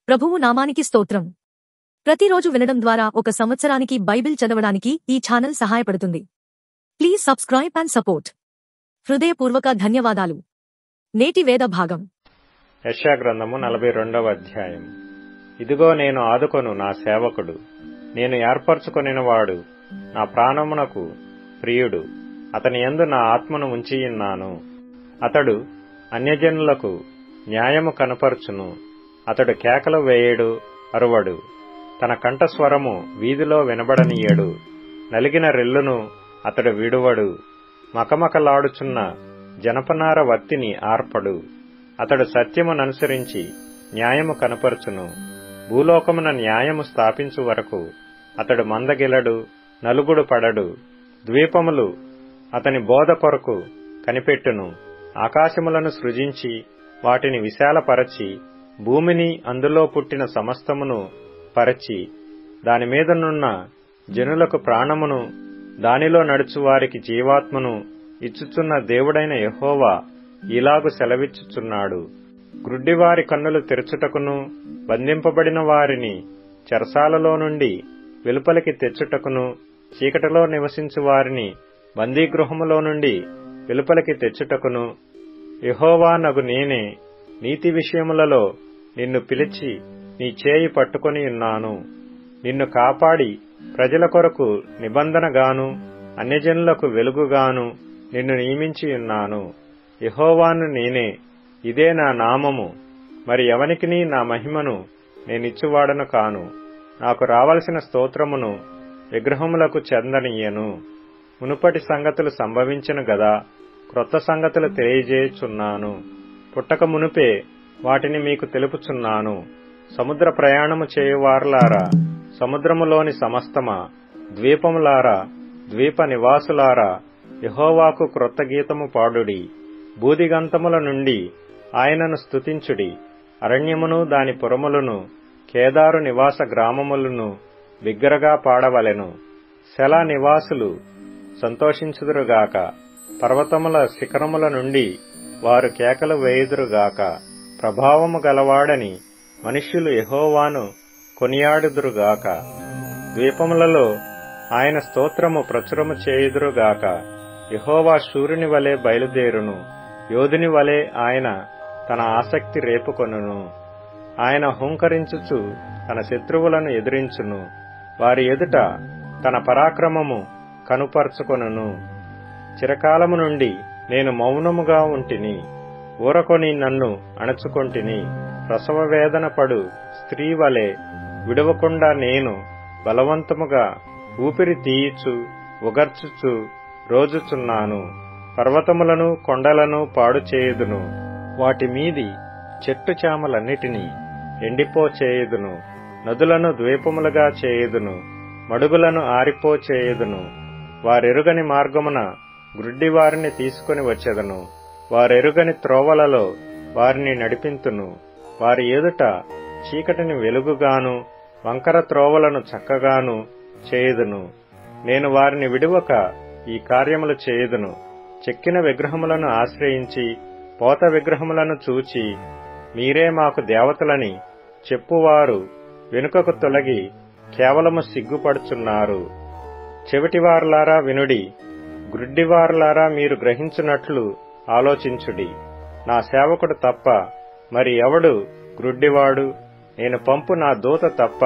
ప్రభువు నామానికి స్తోత్రం. ప్రతిరోజు వినడం ద్వారా ఒక సంవత్సరానికి బైబిల్ చదవడానికి ఈ ఛానల్ సహాయపడుతుంది. Please subscribe and support. హృదయపూర్వక ధన్యవాదాలు. నేటి వేద భాగం యెషయా గ్రంథము 42వ అధ్యాయం. ఇదిగో నేను ఆదుకొను నా సేవకుడు, నేను ఏర్పరచుకొనినవాడు, నా ప్రాణమునకు ప్రియుడు, అతని యందు నా ఆత్మను ఉంచియున్నాను. అతడు అన్యజనులకు న్యాయము కనపరచును. అతడు కేకలు వేయడు, అరువడు, తన కంఠస్వరము వీధిలో వినబడనీయడు. నలిగిన రెల్లును అతడు విడువడు, మకమకలాడుచున్న జనపనార వత్తిని ఆర్పడు. అతడు సత్యముననుసరించి న్యాయము కనపరచును. భూలోకమున న్యాయము స్థాపించు వరకు అతడు మందగిలడు, నలుగుడు పడడు. ద్వీపములు అతని బోధ కొరకు కనిపెట్టును. ఆకాశములను సృజించి వాటిని విశాలపరచి, భూమిని అందులో పుట్టిన సమస్తమును పరచి, దానిమీదనున్న జనులకు ప్రాణమును, దానిలో నడుచువారికి జీవాత్మను ఇచ్చుచున్న దేవుడైన యెహోవా ఇలాగు సెలవిచ్చుచున్నాడు. గ్రుడ్డివారి కన్నులు తెరచుటకును, బంధింపబడిన వారిని చెరసాలలో నుండి వెలుపలికి తెచ్చుటకును, చీకటిలో నివసించు వారిని బందీగృహములో నుండి వెలుపలికి తెచ్చుటకును యెహోవానగు నేనే నీతి విషయములలో నిన్ను పిలిచి నీ చేయి పట్టుకొని ఉన్నాను. నిన్ను కాపాడి ప్రజల కొరకు నిబంధనగాను అన్యజనులకు వెలుగుగాను నిన్ను నియమించి ఉన్నాను. యెహోవాను నేనే, ఇదే నా నామము. మరి ఎవనికిని నా మహిమను నేనిచ్చువాడను కాను. నాకు రావలసిన స్తోత్రమును విగ్రహములకు చెందనీయను. మునుపటి సంగతులు సంభవించెను గదా, క్రొత్త సంగతులు తెలియజేయుచున్నాను. పుట్టక మునుపే వాటిని మీకు తెలుపుచున్నాను. సముద్ర ప్రయాణము చేయువారులారా, సముద్రములోని సమస్తమా, ద్వీపములారా, ద్వీప నివాసులారా, యెహోవాకు క్రొత్త గీతము పాడుడి. బూదిగంతముల నుండి ఆయనను స్తుతించుడి. అరణ్యమును దాని పురములను, కేదారు నివాస గ్రామములను బిగ్గరగా పాడవలెను. శెలా నివాసులు సంతోషించుదురుగాక. పర్వతముల శిఖరముల నుండి వారు కేకలు వేయుదురుగాక. ప్రభావము గలవాడని మనుష్యులు యెహోవాను కొనియాడుదురుగాక. ద్వీపములలో ఆయన స్తోత్రము ప్రచురము చేయుదురుగాక. యెహోవా శూరుని వలె బయలుదేరును, యోధుని వలె ఆయన తన ఆసక్తి రేపుకొనును. ఆయన హుంకరించుచు తన శత్రువులను ఎదిరించును. వారి ఎదుట తన పరాక్రమము కనుపర్చుకొనును. చిరకాలము నుండి నేను మౌనముగా ఉంటిని, ఊరకొని నన్ను అణచుకొంటిని. ప్రసవ వేదన పడు స్త్రీ వలె విడవకుండా నేను బలవంతముగా ఊపిరి తీయిచు ఉగర్చుచు రోజుచున్నాను. పర్వతములను కొండలను పాడు చేయుదును. వాటి మీది చెట్టు చామలన్నిటినీ ఎండిపోచేయుదును. నదులను ద్వీపములుగా చేయుదును, మడుగులను ఆరిపోచేయుదును. వారెరుగని మార్గమున గ్రుడ్డివారిని తీసుకుని వచ్చెదను. వారెరుగని త్రోవలలో వారిని నడిపింతును. వారి ఎదుట చీకటిని వెలుగుగాను, వంకర త్రోవలను చక్కగాను చేయుదును. నేను వారిని విడువక ఈ కార్యములు చేయుదును. చెక్కిన విగ్రహములను ఆశ్రయించి, పోత విగ్రహములను చూచి, మీరే మాకు దేవతలని చెప్పువారు వెనుకకు తొలగి కేవలము సిగ్గుపడుచున్నారు. చెవిటివారులారా వినుడి, గ్రుడ్డివారులారా మీరు గ్రహించున్నట్లు ఆలోచించుడి. నా సేవకుడు తప్ప మరి ఎవడు గ్రుడ్డివాడు? నేను పంపు నా దూత తప్ప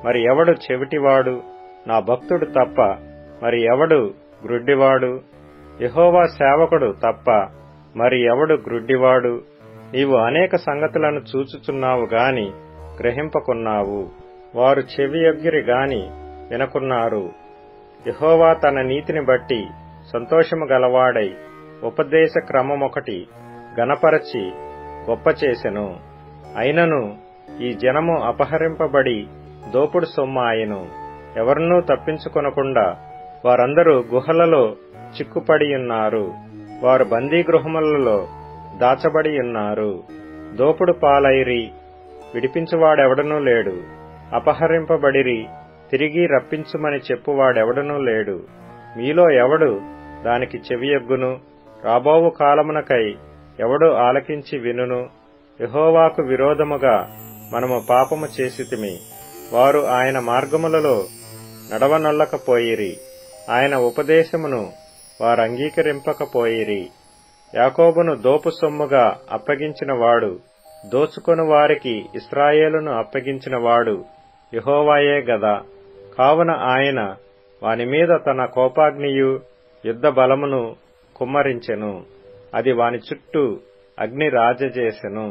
మరి ఎవడు చెవిటివాడు? నా భక్తుడు తప్ప మరి ఎవడు గ్రుడ్డివాడు? యెహోవా సేవకుడు తప్ప మరి ఎవడు గ్రుడ్డివాడు? నీవు అనేక సంగతులను చూచుచున్నావు గాని గ్రహింపకున్నావు. వారు చెవియొగ్గిరి గాని వినకున్నారు. యెహోవా తన నీతిని బట్టి సంతోషము గలవాడై ఉపదేశ క్రమమొకటి గణపరచి గొప్ప చేసెను. అయినను ఈ జనము అపహరింపబడి దోపుడు సొమ్మాయెను. ఎవరినూ తప్పించుకొనకుండా వారందరూ గుహలలో చిక్కుపడియున్నారు. వారు బందీగృహములలో దాచబడియున్నారు. దోపుడు పాలైరి, విడిపించువాడెవడనూ లేడు. అపహరింపబడిరి, తిరిగి రప్పించుమని చెప్పువాడెవడనూ లేడు. మీలో ఎవడు దానికి చెవియొగ్గును? రాబోవు కాలమునకై ఎవడు ఆలకించి వినును? యెహోవాకు విరోధముగా మనము పాపము చేసితిమి. వారు ఆయన మార్గములలో నడవనొల్లకపోయిరి. ఆయన ఉపదేశమును వారంగీకరింపకపోయిరి. యాకోబును దోపు సొమ్ముగా అప్పగించిన వాడు, దోచుకొను వారికి ఇశ్రాయేలును అప్పగించిన వాడు యెహోవాయే గదా. కావున ఆయన వాని మీద తన కోపాగ్నియు యుద్ధ బలమును కుమ్మరించెను. అది వాని చుట్టూ అగ్ని రాజజేసెను.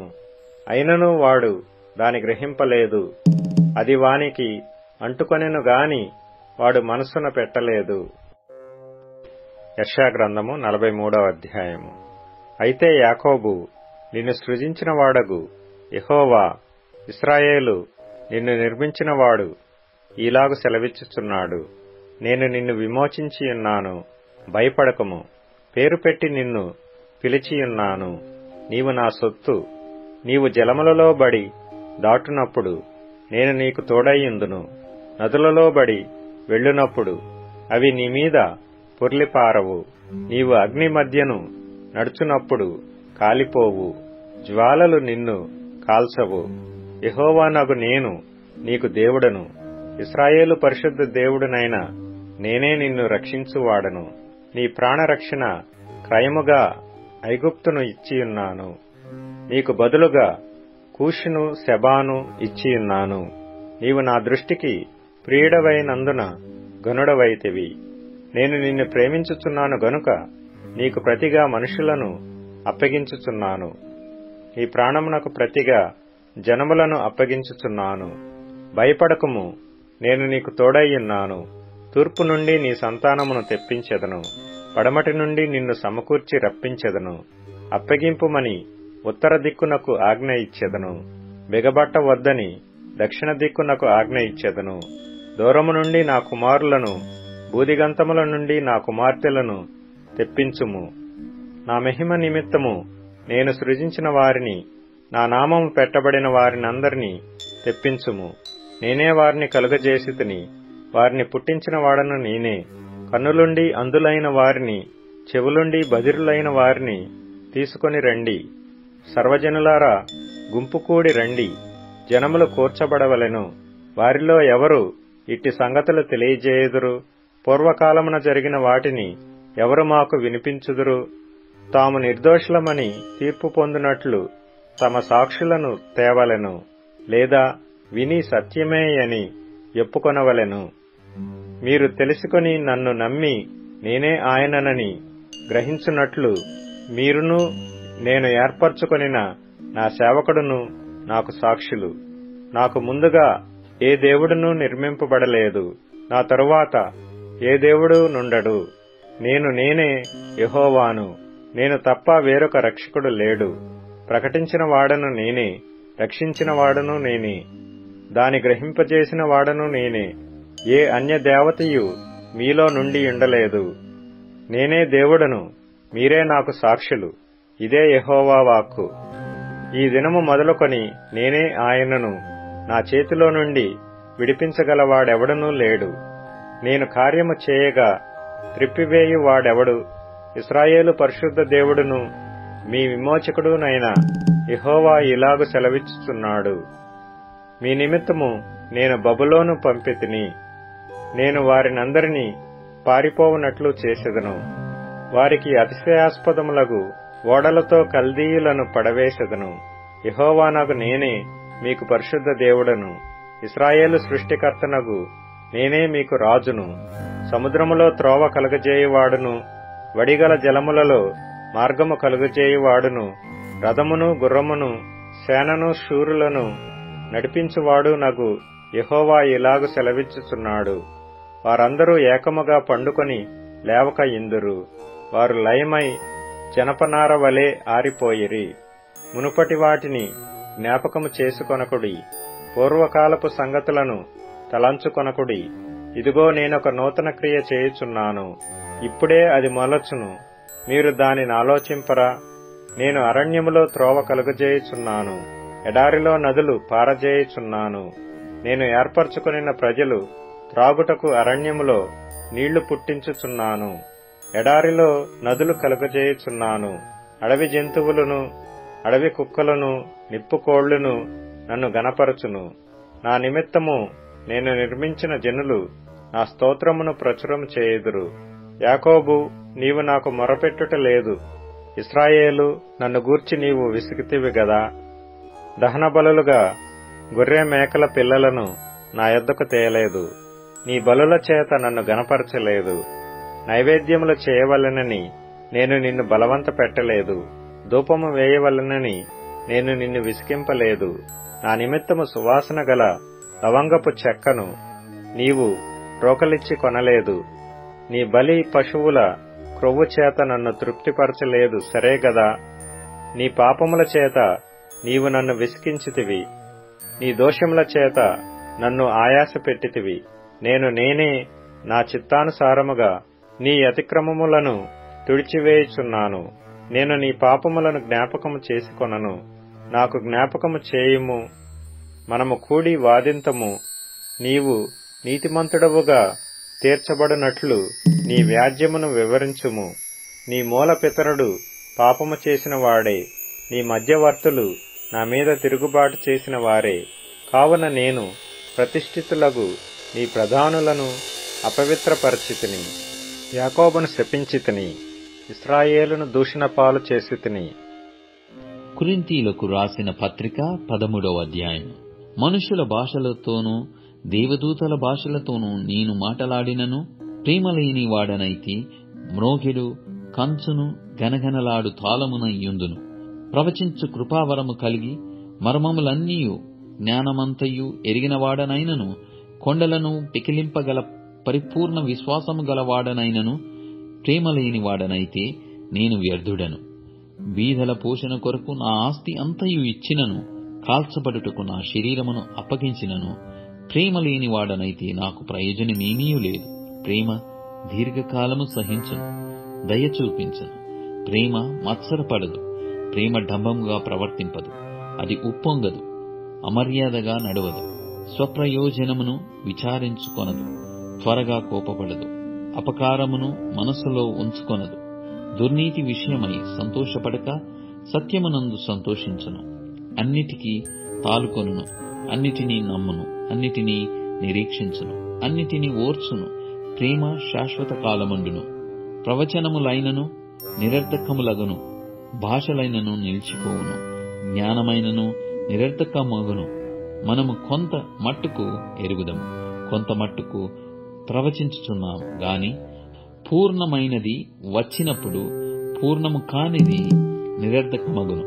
అయినను వాడు దాని గ్రహింపలేదు. అది వానికి అంటుకొనెను గాని వాడు మనసున పెట్టలేదు. యెషయా గ్రంథము 43వ అధ్యాయము. అయితే యాకోబు, నిన్ను సృజించిన వాడగు యెహోవా, ఇశ్రాయేలు, నిన్ను నిర్మించినవాడు ఈలాగు సెలవిచ్చుచున్నాడు. నేను నిన్ను విమోచించియున్నాను, భయపడకము. పేరు పెట్టి నిన్ను పిలిచియున్నాను. నీవు నా సొత్తు. నీవు జలములలో బడి దాటునప్పుడు నేను నీకు తోడైయుందును. నదులలో బడి వెళ్ళునప్పుడు అవి నీ మీద పొర్లిపారవు. నీవు అగ్ని మధ్యను నడుచునప్పుడు కాలిపోవు. జ్వాలలు నిన్ను కాల్చవు. యెహోవానగు నేను నీకు దేవుడను. ఇశ్రాయేలు పరిశుద్ధ దేవుడనైన నేనే నిన్ను రక్షించువాడను. నీ ప్రాణరక్షణ క్రయముగా ఐగుప్తును ఇచ్చియున్నాను. నీకు బదులుగా కూషును సెబాను ఇచ్చియున్నాను. నీవు నా దృష్టికి ప్రియుడవైనందున గనుడవైతివి. నేను నిన్ను ప్రేమించుచున్నాను గనుక నీకు ప్రతిగా మనుషులను అప్పగించుచున్నాను. నీ ప్రాణమునకు ప్రతిగా జనములను అప్పగించుచున్నాను. భయపడకము, నేను నీకు తోడైయున్నాను. తూర్పు నుండి నీ సంతానమును తెప్పించెదను. పడమటి నుండి నిన్ను సమకూర్చి రప్పించెదను. అప్పగింపుమని ఉత్తర దిక్కునకు ఆజ్ఞ ఇచ్చెదను. బిగబట్ట వద్దని దక్షిణ దిక్కునకు ఆజ్ఞ ఇచ్చెదను. దూరము నుండి నా కుమారులను, బూదిగంతముల నుండి నా కుమార్తెలను తెప్పించుము. నా మహిమ నిమిత్తము నేను సృజించిన వారిని, నా నామము పెట్టబడిన వారినందరినీ తెప్పించుము. నేనే వారిని కలుగజేసితిని. వారిని పుట్టించిన వాడను నేనే. కన్నులుండి అంధులైన వారిని, చెవులుండి బధిరులైన వారిని తీసుకొని రండి. సర్వజనులారా, గుంపు కూడి రండి. జనములు కూర్చబడవలెను. వారిలో ఎవరు ఇట్టి సంగతులు తెలియజేయుదురు? పూర్వకాలమున జరిగిన వాటిని ఎవరు మాకు వినిపించుదురు? తాము నిర్దోషులమని తీర్పు పొందినట్లు తమ సాక్షులను తేవలెను, లేదా విని సత్యమే అని చెప్పుకొనవలెను. మీరు తెలుసుకొని నన్ను నమ్మి నేనే ఆయననని గ్రహించున్నట్లు మీరును నేను ఏర్పరచుకొనిన నా సేవకుడును నాకు సాక్షులు. నాకు ముందుగా ఏ దేవుడునూ నిర్మింపబడలేదు, నా తరువాత ఏ దేవుడు నుండడు. నేనే యెహోవాను. నేను తప్ప వేరొక రక్షకుడు లేడు. ప్రకటించిన వాడను నేనే, రక్షించిన వాడను నేనే, దాని గ్రహింపజేసిన వాడను నేనే. ఏ అన్య దేవతయు మీలో నుండి ఉండలేదు. నేనే దేవుడను, మీరే నాకు సాక్షులు. ఇదే యెహోవా వాక్కు. ఈ దినము మొదలుకొని నేనే ఆయనను. నా చేతిలో నుండి విడిపించగలవాడెవడనూ లేడు. నేను కార్యము చేయగా త్రిప్పివేయు వాడెవడు? ఇశ్రాయేలు పరిశుద్ధ దేవుడును మీ విమోచకుడునైన యెహోవా ఇలాగు సెలవిచ్చుచున్నాడు. మీ నిమిత్తము నేను బబులోను పంపితిని. నేను వారినందరినీ పారిపోవునట్లు చేసెదను. వారికి అతిశయాస్పదములగు ఓడలతో కల్దీయులను పడవేసెదను. యెహోవానగు నేనే మీకు పరిశుద్ధ దేవుడను. ఇశ్రాయేలు సృష్టికర్తనగు నేనే మీకు రాజును. సముద్రములో త్రోవ కలుగజేయువాడును, వడిగల జలములలో మార్గము కలుగజేయువాడును, రథమును గుర్రమును సేనను శూరులను నడిపించువాడు నగు యెహోవా ఇలాగు సెలవిచ్చుచున్నాడు. వారందరూ ఏకముగా పండుకొని లేవక ఇందురు. వారు లయమై జనపనార వలె ఆరిపోయిరి. మునుపటి వాటిని జ్ఞాపకము చేసుకొనకుడి. పూర్వకాలపు సంగతులను తలంచుకొనకుడి. ఇదిగో నేనొక నూతన క్రియ చేయుచున్నాను, ఇప్పుడే అది మొలచును. మీరు దానిని ఆలోచింపరా? నేను అరణ్యములో త్రోవ కలుగజేయుచున్నాను, ఎడారిలో నదులు పారజేయుచున్నాను. నేను ఏర్పరచుకొనిన ప్రజలు త్రాగుటకు అరణ్యములో నీళ్లు పుట్టించుచున్నాను, ఎడారిలో నదులు కలుగజేయుచున్నాను. అడవి జంతువులను, అడవి కుక్కలను, నిప్పుకోళ్లను నన్ను గణపరచును. నా నిమిత్తము నేను నిర్మించిన జనులు నా స్తోత్రమును ప్రచురము చేయుదురు. యాకోబు, నీవు నాకు మొరపెట్టుట లేదు. ఇశ్రాయేలు, నన్ను గూర్చి నీవు విసిగితివి గదా. దహన బలులుగా గొర్రె మేకల పిల్లలను నా యొద్దకు తేయలేదు. నీ బలుల చేత నన్ను గణపరచలేదు. నైవేద్యములు చేయవలెనని నేను నిన్ను బలవంత పెట్టలేదు. ధూపము వేయవలెనని నేను నిన్ను విసికింపలేదు. నా నిమిత్తము సువాసన గల లవంగపు చెక్కను నీవు రోకలిచ్చి కొనలేదు. నీ బలి పశువుల క్రొవ్వు చేత నన్ను తృప్తిపరచలేదు సరే గదా. నీ పాపముల చేత నీవు నన్ను విసికించితివి. నీ దోషముల చేత నన్ను ఆయాస పెట్టితివి. నేనే నా చిత్తానుసారముగా నీ అతిక్రమములను తుడిచివేయుచున్నాను. నేను నీ పాపములను జ్ఞాపకము చేసుకొనను. నాకు జ్ఞాపకము చేయుము. మనము కూడి వాదింతము. నీవు నీతిమంతుడవుగా తీర్చబడినట్లు నీ వ్యాజ్యమును వివరించుము. నీ మూల పితరుడు పాపము చేసిన వాడే. నీ మధ్యవర్తులు నా మీద తిరుగుబాటు చేసిన వారే. కావున నేను ప్రతిష్ఠితులగు నీ ప్రధానులను అపవిత్రపరచితిని. యాకోబును శపించితిని. ఇశ్రాయేలును దూషణ పాలు చేసితిని. కొరింథీయులకు రాసిన పత్రిక 13వ అధ్యాయం. మనుషుల భాషలతోనూ దేవదూతల భాషలతోనూ నేను మాటలాడినను ప్రేమలేని వాడనైతే మ్రోగిడు కంచును గనగనలాడు తాళమునయ్యుందును. ప్రవచించు కృపావరము కలిగి మర్మములన్నీయు జ్ఞానమంతయు ఎరిగినవాడనైనను కొండలను పికిలింపగల పరిపూర్ణ విశ్వాసము గలవాడనైనను ప్రేమలేని వాడనైతే నేను వ్యర్థుడను. బీదల పోషణ కొరకు నా ఆస్తి అంతయు ఇచ్చినను కాల్చబడుటకు నా శరీరమును అప్పగించినను ప్రేమలేని వాడనైతే నాకు ప్రయోజనమేమీ లేదు. ప్రేమ దీర్ఘకాలము సహించును, దయ చూపించును. ప్రేమ మత్సరపడదు. ప్రేమ డంబముగా ప్రవర్తింపదు. అది ఉప్పొంగదు, అమర్యాదగా నడవదు, స్వప్రయోజనమును విచారించుకొనదు, త్వరగా కోపపడదు, అపకారమును మనస్సులో ఉంచుకొనదు. దుర్నీతి విషయమై సంతోషపడక సత్యమునందు సంతోషించును. అన్నిటికీ తాలుకొనును, అన్నిటినీ నమ్మును, అన్నిటినీ నిరీక్షించును, అన్నిటినీ ఓర్చును. ప్రేమ శాశ్వత కాలమండును. ప్రవచనములైనను నిరర్థకములగును, భాషలైనను నిలిచిపోవును, జ్ఞానమైనను నిరర్థకమగును. మనము కొంత మట్టుకు ఎరుగుదము, కొంత మట్టుకు ప్రవచించుచున్నాము గాని పూర్ణమైనది వచ్చినప్పుడు పూర్ణము కానిది నిరర్థకమగును.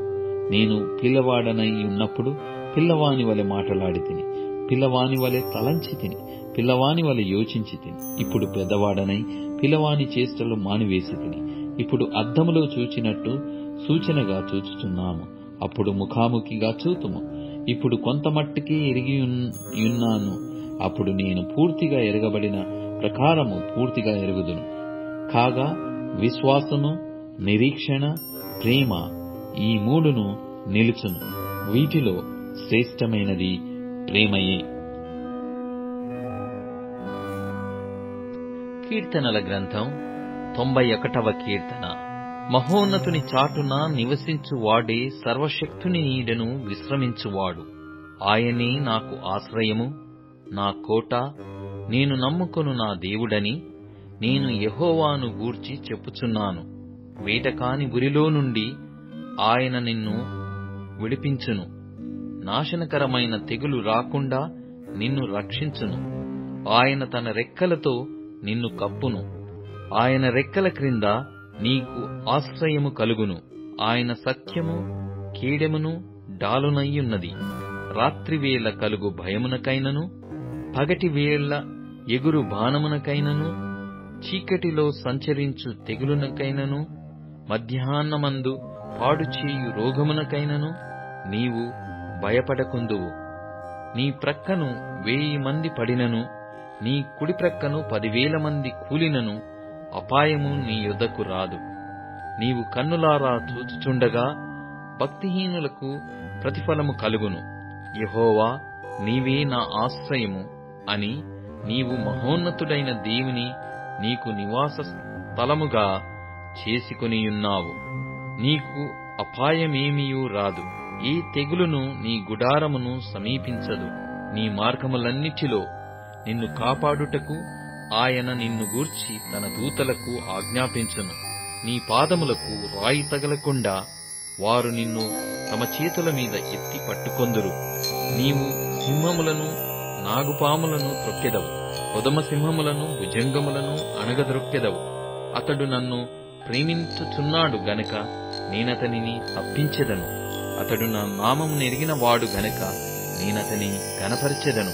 నేను పిల్లవాడనై ఉన్నప్పుడు పిల్లవాని వలె మాటలాడి తిని, పిల్లవాని వలె తలంచి తిని, పిల్లవాని వలె యోచించి తిని. ఇప్పుడు పెద్దవాడనై పిల్లవాని చేష్టలు మానివేసి తిని. ఇప్పుడు అద్దములో చూచినట్టు సూచనగా చూచుచున్నాము, అప్పుడు ముఖాముఖిగా చూతుము. ఇప్పుడు కొంత మట్టుకే ఎరిగియున్నాను, అప్పుడు నేను పూర్తిగా ఎరగబడిన ప్రకారము పూర్తిగా ఎరుగుదును. కాగా విశ్వాసము, నిరీక్షణ, ప్రేమ ఈ మూడును నిలుచును. వీటిలో శ్రేష్టమైనది ప్రేమయే. కీర్తనల గ్రంథం 91వ కీర్తన. మహోన్నతుని చాటున నివసించువాడే సర్వశక్తుని నీడను విశ్రమించువాడు. ఆయనే నాకు ఆశ్రయము, నా కోట, నేను నమ్ముకొను నా దేవుడని నేను యెహోవాను గూర్చి చెప్పుచున్నాను. వేటకాని ఉరిలో నుండి ఆయన నిన్ను విడిపించును. నాశనకరమైన తెగులు రాకుండా నిన్ను రక్షించును. ఆయన తన రెక్కలతో నిన్ను కప్పును. ఆయన రెక్కల క్రింద నీకు ఆశ్రయము కలుగును. ఆయన సత్యము కీడెమును డాలునయ్యున్నది. రాత్రివేళ కలుగు భయమునకైనను, పగటివేళ ఎగురు బాణమునకైనను, చీకటిలో సంచరించు తెగులునకైనను, మధ్యాహ్నమందు పాడుచేయు రోగమునకైనను నీవు భయపడకుందువు. నీ ప్రక్కను 1000 మంది పడినను, నీ కుడి ప్రక్కను 10,000 మంది కూలినను అపాయము నీ యొద్దకు రాదు. నీవు కన్నులారా చూచుచుండగా భక్తిహీనులకు ప్రతిఫలము కలుగును. యెహోవా, నీవే నా ఆశ్రయము అని నీవు మహోన్నతుడైన దేవుని నీకు నివాస స్థలముగా చేసుకొనియున్నావు. నీకు అపాయమేమియూ రాదు. ఈ తెగులును నీ గుడారమును సమీపించదు. నీ మార్గములన్నిటిలో నిన్ను కాపాడుటకు ఆయన నిన్ను గూర్చి తన దూతలకు ఆజ్ఞాపించును. నీ పాదములకు రాయి తగలకుండా వారు నిన్ను తమ చేతుల మీద ఎత్తి పట్టుకొందురు. నీవు సింహములను నాగుపాములను త్రొక్కెదవు, కొదమ సింహములను భుజంగములను అణగద్రొక్కెదవు. అతడు నన్ను ప్రేమించుచున్నాడు గనక నేనతనిని తప్పించెదను. అతడు నా నామము నెరిగిన వాడు గనక నేనతని ఘనపరచెదను.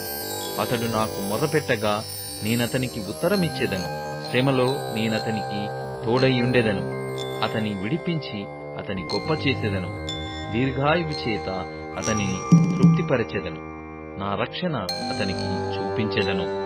అతడు నాకు మొరపెట్టగా నేనతనికి ఉత్తరమిచ్చెదను. శ్రమలో నేనతనికి తోడైయుండెదను. అతని విడిపించి అతని గొప్ప చేసెదను. దీర్ఘాయువు చేత అతనిని తృప్తిపరచెదను. నా రక్షణ అతనికి చూపించెదను.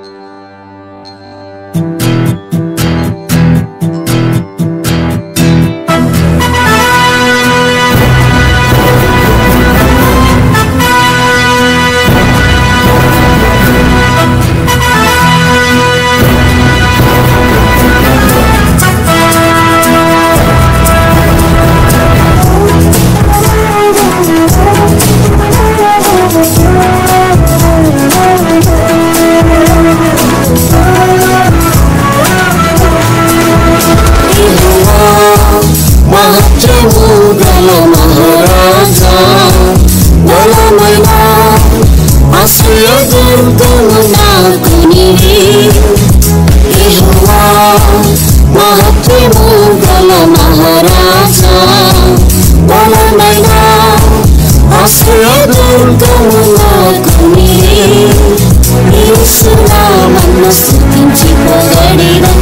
స్తుతించి పొగడెదను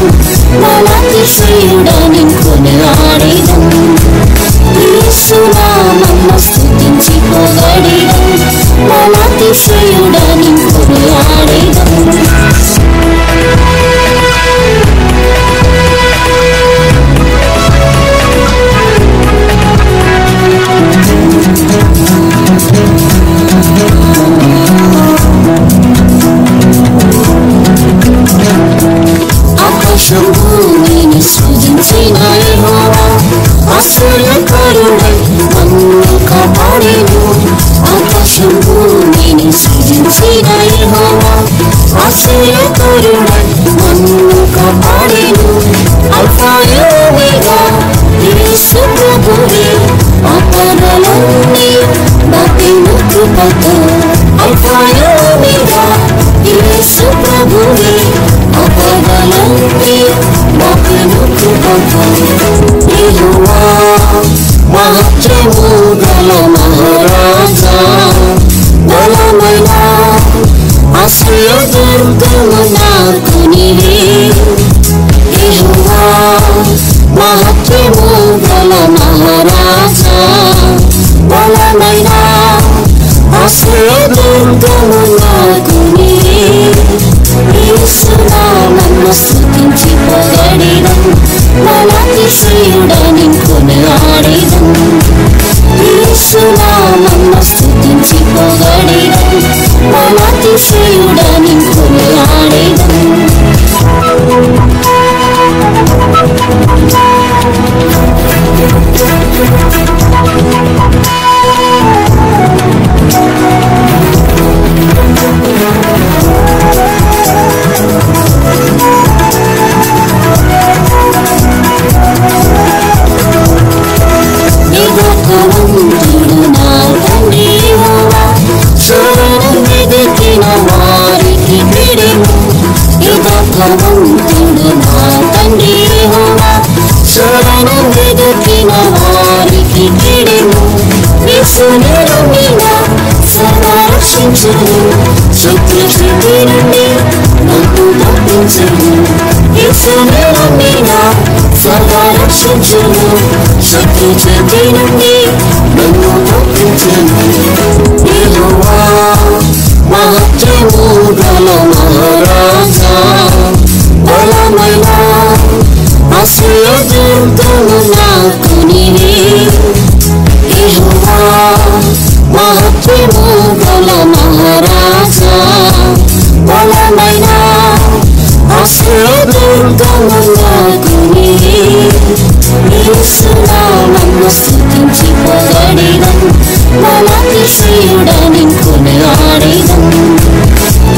మలాతిశయుడని కొనియాడేదం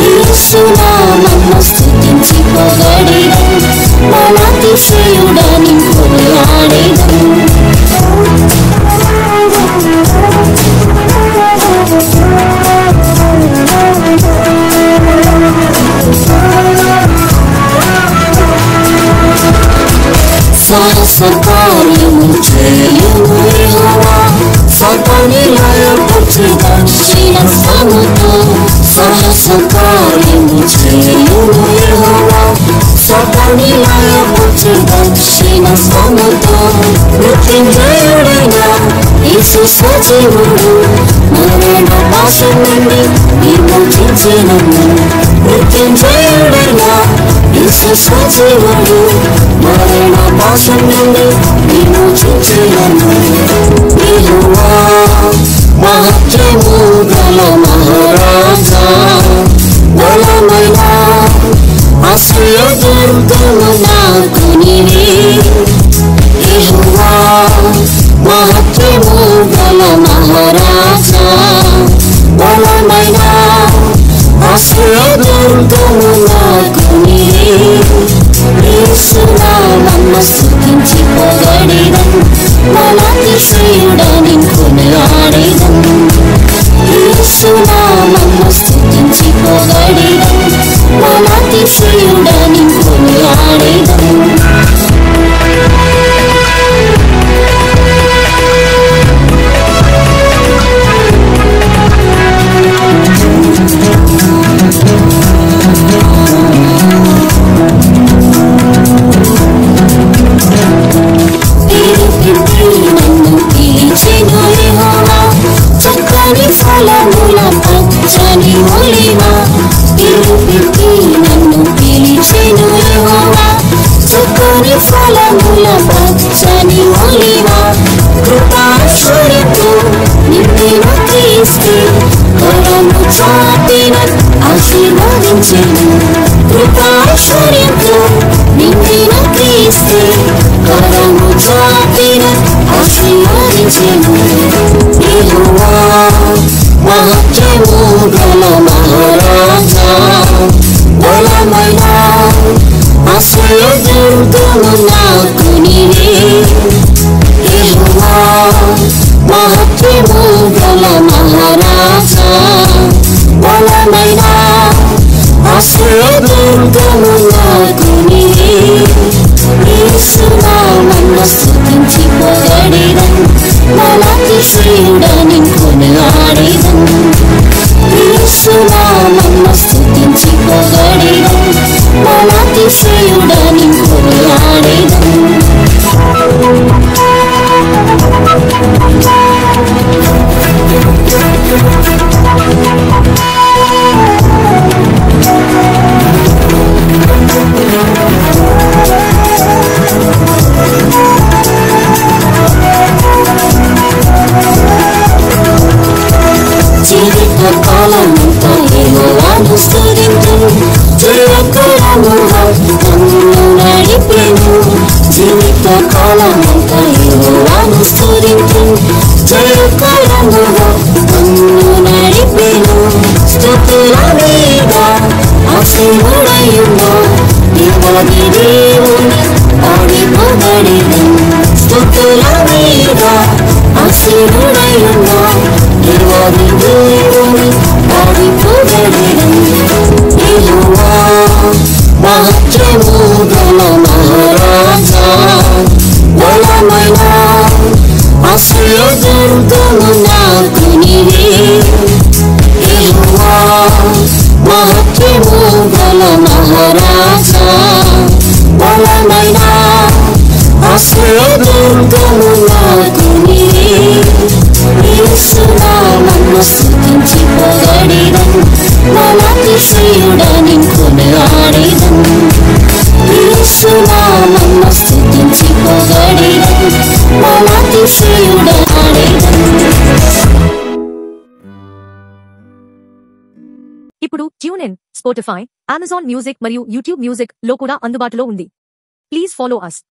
యేసునామమును స్తుతించి పొగడేదం మలాతిశయుడని కొనియాడేదం సాహస కార్యము చేయుము యెహోవా సాతాను లయపరచు దక్షిణ స్తముతో సాహస కార్యము చేయుము యెహోవా సాతాను లయపరచు దక్షిణ స్తముతో మృత్యుంజయుడైన యేసు సజీవుడు మరణ పాశం నుండి విమోచించెను మృత్యుంజయుడైన యేసు సజీవుడు మరణ పాశం నుండి విమోచించెను యెహోవా మహత్యము గల మహారాజా బలమైన ఆశ్రయ దుర్గము నాకు నీవే యెహోవా మహత్యము గల మహారాజా బలమైన ఆశ్రయ దుర్గము నాకు నీవే యేసునామమును స్తుతించి పొగడేదం మలాతిశయుడని కొనియాడేదం యేసునామమును స్తుతించి పొగడేదం మలాతిశయుడని కొనియాడేదం చక్కని ఫలముల పచ్చని ఒలివ పిలిపి నన్ను పిలిచెను యెహోవా చక్కని ఫలముల పచ్చని ఒలివ కృపాశ్చర్యతో నిండిన క్రీస్తు కరము చాటిన ఆశీర్వదించెను కృపాశ్చర్యతో నిండిన క్రీస్తు కరము చాటిన ఆశీర్వదించెను యెహోవా మహత్యము గల మహారాజా బలమైన ఆశ్రయ దుర్గము నాకు నీవే యెహోవా మహత్యము గల మహారాజా బలమైన ఆశ్రయ దుర్గము నాకు నీవే యేసునామమును స్తుతించి పొగడేదం మలాతిశయుడని కొనియాడేదం యేసునామమును స్తుతించి పొగడేదం మలాతిశయుడని కొనియాడేదం జీవిత కాలమంతా యెహోవాను స్తుతింతును జయకరముగా నన్ను నడిపెను జీవిత కాలమంతా యెహోవాను స్తుతింతును జయకరముగా నన్ను నడిపెను స్తుతుల మీద ఆశీనుడయున్న దేవాది దేవుని పాడి పొగడెదం స్తుతుల మీద ఆశీనుడయున్న దేవాది దేవుని పాడి పొగడెదం యెహోవా మహత్యము గల మహారాజా బలమైన ఆశ్రయ దుర్గము నాకు నీవే యెహోవా మహత్యము గల మహారాజా బలమైన ఆశ్రయ దుర్గము నాకు నీవే యేసునామమును స్తుతించి పొగడేదం మలాతిశయుడని కొనియాడేదం యేసునామమును స్తుతించి పొగడేదం మలాతిశయుడనాడేదం ఇప్పుడు tune in, Spotify, Amazon music మరియు యూట్యూబ్ మ్యూజిక్ లో కూడా అందుబాటులో ఉంది. Please follow us.